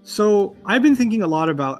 So I've been thinking a lot about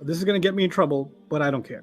This is going to get me in trouble, but I don't care.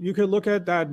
you can look at that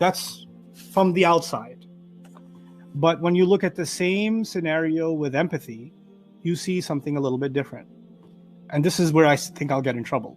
That's from the outside. But when you look at the same scenario with empathy, you see something a little bit different. And this is where I think I'll get in trouble.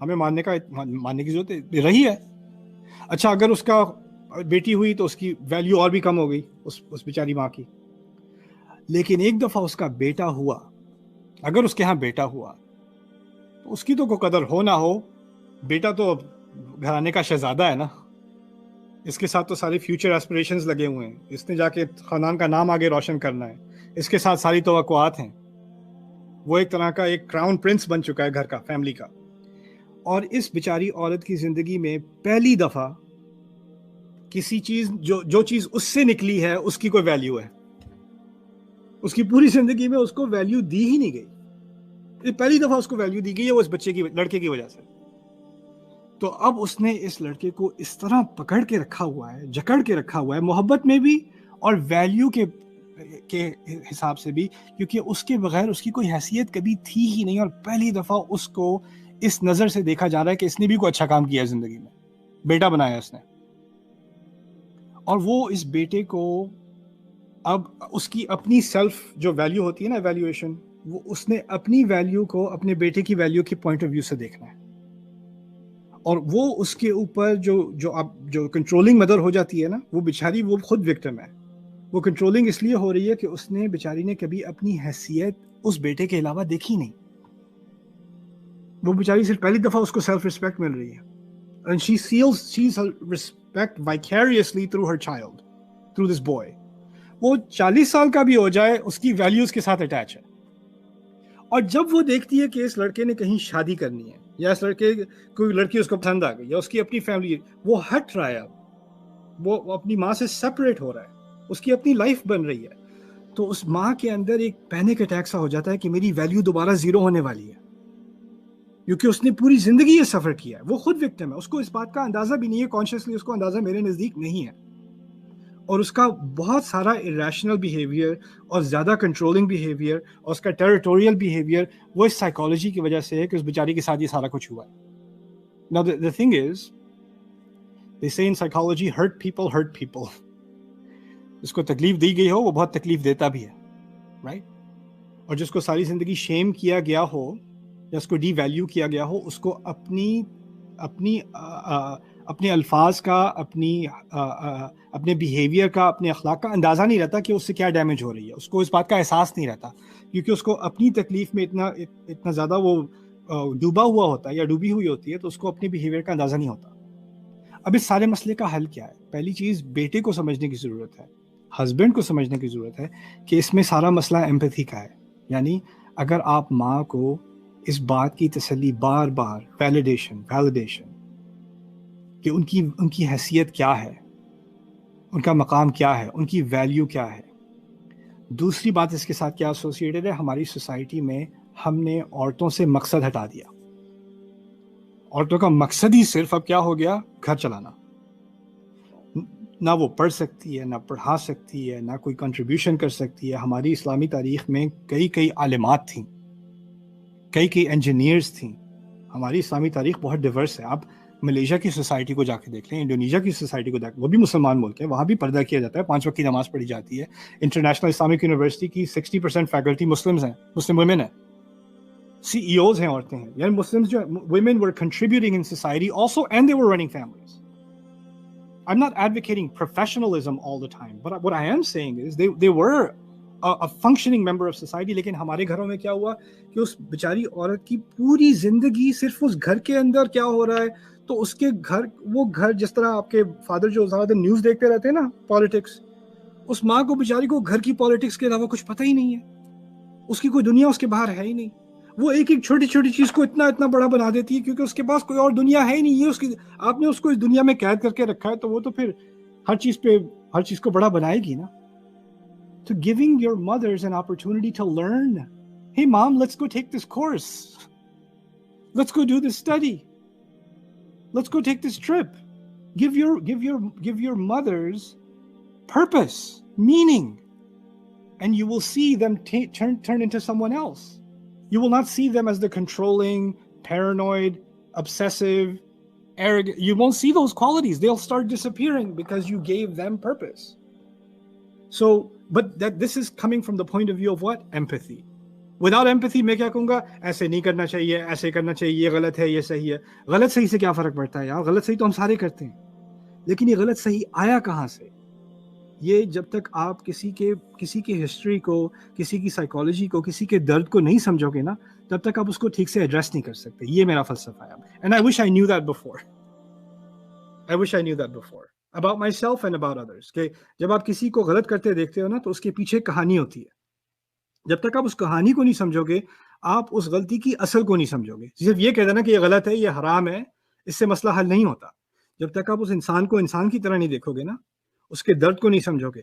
ہمیں ماننے کی ضرورت رہی ہے. اچھا اگر اس کا بیٹی ہوئی تو اس کی ویلیو اور بھی کم ہو گئی اس بیچاری ماں کی. لیکن ایک دفعہ اس کا بیٹا ہوا, اگر اس کے ہاں بیٹا ہوا تو اس کی تو کوئی قدر ہو نہ ہو, بیٹا تو گھرانے کا شہزادہ ہے نا, اس کے ساتھ تو سارے فیوچر ایسپریشنز لگے ہوئے ہیں, اس نے جا کے خاندان کا نام آگے روشن کرنا ہے, اس کے ساتھ ساری توقعات ہیں, وہ ایک طرح کا ایک کراؤن پرنس بن چکا ہے گھر کا, فیملی کا. اور اس بیچاری عورت کی زندگی میں پہلی دفعہ کسی چیز جو چیز اس سے نکلی ہے اس کی کوئی ویلیو ہے. اس کی پوری زندگی میں اس کو ویلیو دی ہی نہیں گئی, پہلی دفعہ اس کو ویلیو دی گئی ہے وہ اس لڑکے کی وجہ سے. تو اب اس نے اس لڑکے کو اس طرح پکڑ کے رکھا ہوا ہے, جکڑ کے رکھا ہوا ہے, محبت میں بھی اور ویلیو کے حساب سے بھی, کیونکہ اس کے بغیر اس کی کوئی حیثیت کبھی تھی ہی نہیں, اور پہلی دفعہ اس کو اس نظر سے دیکھا جا رہا ہے کہ اس نے بھی کوئی اچھا کام کیا ہے زندگی میں, بیٹا بنایا اس نے. اور وہ اس بیٹے کو اب اس کی اپنی سیلف جو ویلیو ہوتی ہے نا, ایویلیویشن, وہ اس نے اپنی ویلیو کو اپنے بیٹے کی ویلیو کے پوائنٹ آف ویو سے دیکھنا ہے. اور وہ اس کے اوپر جو کنٹرولنگ مدر ہو جاتی ہے نا, وہ بیچاری وہ خود وکٹم ہے. وہ کنٹرولنگ اس لیے ہو رہی ہے کہ اس نے بیچاری نے کبھی اپنی حیثیت اس بیٹے کے علاوہ دیکھی نہیں. وہ بیچاری صرف پہلی دفعہ اس کو سیلف ریسپیکٹ مل رہی ہے, and she sees her respect vicariously through her child, through this boy. وہ 40 سال کا بھی ہو جائے اس کی ویلیوز کے ساتھ اٹیچ ہے. اور جب وہ دیکھتی ہے کہ اس لڑکے نے کہیں شادی کرنی ہے, یا اس لڑکے کوئی لڑکی اس کو پسند آ گئی, یا اس کی اپنی فیملی, وہ ہٹ رہا ہے, وہ اپنی ماں سے سپریٹ ہو رہا ہے, اس کی اپنی لائف بن رہی ہے, تو اس ماں کے اندر ایک پینک اٹیک سا ہو جاتا ہے کہ میری ویلیو دوبارہ زیرو ہونے والی ہے, کیونکہ اس نے پوری زندگی یہ سفر کیا ہے. وہ خود وکٹم ہے, اس کو اس بات کا اندازہ بھی نہیں ہے, کانشیسلی اس کو اندازہ میرے نزدیک نہیں ہے. اور اس کا بہت سارا irrational behavior اور زیادہ controlling behavior اور اس کا territorial behavior وہ اس psychology کی وجہ سے ہے کہ اس بیچاری کے ساتھ یہ سارا کچھ ہوا ہے. Now the thing is, they say in psychology, hurt people. جس کو تکلیف دی گئی ہو وہ بہت تکلیف دیتا بھی ہے, right? اور جس کو ساری زندگی شیم کیا گیا ہو یا اس کو ڈی ویلیو کیا گیا ہو, اس کو اپنے الفاظ کا, اپنے بیہیویئر کا, اپنے اخلاق کا اندازہ نہیں رہتا کہ اس سے کیا ڈیمیج ہو رہی ہے. اس کو اس بات کا احساس نہیں رہتا, کیونکہ اس کو اپنی تکلیف میں اتنا زیادہ وہ ڈوبا ہوا ہوتا ہے یا ڈوبی ہوئی ہوتی ہے, تو اس کو اپنے بیہیویئر کا اندازہ نہیں ہوتا. اب اس سارے مسئلے کا حل کیا ہے؟ پہلی چیز, بیٹے کو سمجھنے کی ضرورت ہے, ہسبینڈ کو سمجھنے کی ضرورت ہے کہ اس میں سارا مسئلہ ایمپتھی کا ہے. یعنی اگر آپ ماں کو اس بات کی تسلی بار بار, ویلیڈیشن کہ ان کی حیثیت کیا ہے, ان کا مقام کیا ہے, ان کی ویلیو کیا ہے. دوسری بات اس کے ساتھ کیا ایسوسیٹڈ ہے, ہماری سوسائٹی میں ہم نے عورتوں سے مقصد ہٹا دیا. عورتوں کا مقصد ہی صرف اب کیا ہو گیا, گھر چلانا. نہ وہ پڑھ سکتی ہے, نہ پڑھا سکتی ہے, نہ کوئی کنٹریبیوشن کر سکتی ہے. ہماری اسلامی تاریخ میں کئی عالمات تھیں, کئی انجینئرز تھیں. ہماری اسلامی تاریخ بہت ڈیورس ہے. آپ ملیشیا کی سوسائٹی کو جا کے دیکھ لیں, انڈونیشیا کی سوسائٹی کو دیکھ, وہ بھی مسلمان ملک ہے, وہاں بھی پردہ کیا جاتا ہے, 5 وقت کی نماز پڑھی جاتی ہے. انٹرنیشنل اسلامک یونیورسٹی کی 60% فیکلٹی مسلمز ہیں, مسلم ویمن ہیں, سی ای اوز ہیں, عورتیں ہیں. یعنی مسلمز جو women were contributing in society also, and they were running families. I'm not advocating professionalism all the time, but what I am saying is they were a functioning member of society. لیکن ہمارے گھروں میں کیا ہوا کہ اس بیچاری عورت کی پوری زندگی صرف اس گھر کے اندر کیا ہو رہا ہے, تو اس کے وہ گھر جس طرح آپ کے فادر جو زیادہ نیوز دیکھتے رہتے ہیں نا, پالیٹکس, اس ماں کو بیچاری کو گھر کی پالیٹکس کے علاوہ کچھ پتہ ہی نہیں ہے. اس کی کوئی دنیا اس کے باہر ہے ہی نہیں. وہ ایک چھوٹی چیز کو اتنا بڑا بنا دیتی ہے کیونکہ اس کے پاس کوئی اور دنیا ہے ہی نہیں. یہ اس کی, آپ نے اس کو اس دنیا میں قید کر کے رکھا ہے, تو وہ تو پھر ہر چیز کو بڑا بنائے گی نا. So giving your mothers an opportunity to learn. Hey mom, let's go take this course. Let's go do this study. Let's go take this trip. Give your mothers purpose, meaning, and you will see them turn into someone else. You will not see them as the controlling, paranoid, obsessive, arrogant. You won't see those qualities. They'll start disappearing because you gave them purpose. So, but this is coming from the point of view of what? Empathy. Without empathy میں کیا کہوں گا، ایسے نہیں کرنا چاہیے، ایسے کرنا چاہیے، یہ غلط ہے، یہ صحیح ہے. غلط صحیح سے کیا فرق پڑتا ہے یار؟ غلط صحیح تو ہم سارے کرتے ہیں، لیکن یہ غلط صحیح آیا کہاں سے؟ یہ جب تک آپ کسی کی ہسٹری کو، کسی کی سائیکالوجی کو، کسی کے درد کو نہیں سمجھو گے نا، تب تک آپ اس کو ٹھیک سے ایڈریس نہیں کر سکتے. یہ میرا فلسفہ ہے. And I wish I knew that before. I wish I knew that before about myself and about others. کہ جب آپ کسی کو غلط کرتے دیکھتے ہو نا تو اس کے پیچھے کہانی ہوتی ہے. جب تک آپ اس کہانی کو نہیں سمجھو گے، آپ اس غلطی کی اصل کو نہیں سمجھو گے. صرف یہ کہہ دینا کہ یہ غلط ہے، یہ حرام ہے، اس سے مسئلہ حل نہیں ہوتا. جب تک آپ اس انسان کو انسان کی طرح نہیں دیکھو گے نا، اس کے درد کو نہیں سمجھو گے.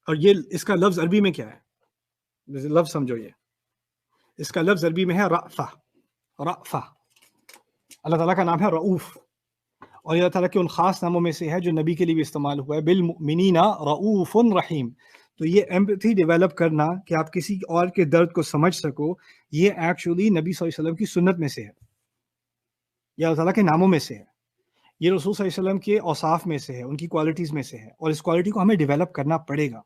اور یہ اس کا لفظ عربی میں کیا ہے؟ لفظ سمجھو. یہ اس کا لفظ عربی میں ہے رأفہ. رأفہ اللہ تعالیٰ کا نام ہے رؤوف، اور اللہ تعالیٰ کے ان خاص ناموں میں سے ہے جو نبی کے لیے بھی استعمال ہوا ہے، بالمؤمنین رؤوف رحیم. تو یہ ایمپتھی ڈیولپ کرنا کہ آپ کسی اور کے درد کو سمجھ سکو، یہ ایکچولی نبی صلی اللہ علیہ وسلم کی سنت میں سے ہے، یہ اللہ تعالیٰ کے ناموں میں سے ہے، یہ رسول صلی اللہ علیہ وسلم کے اوصاف میں سے ہے، ان کی کوالٹیز میں سے ہے. اور اس کوالٹی کو ہمیں ڈیولپ کرنا پڑے گا.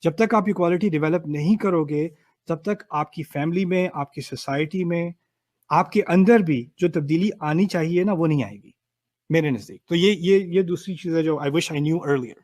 جب تک آپ یہ کوالٹی ڈیولپ نہیں کرو گے، تب تک آپ کی فیملی میں، آپ کی سوسائٹی میں، آپ کے اندر بھی جو تبدیلی آنی چاہیے نا، وہ نہیں آئے گی میرے نزدیک. تو یہ دوسری چیز ہے جو I wish I knew earlier.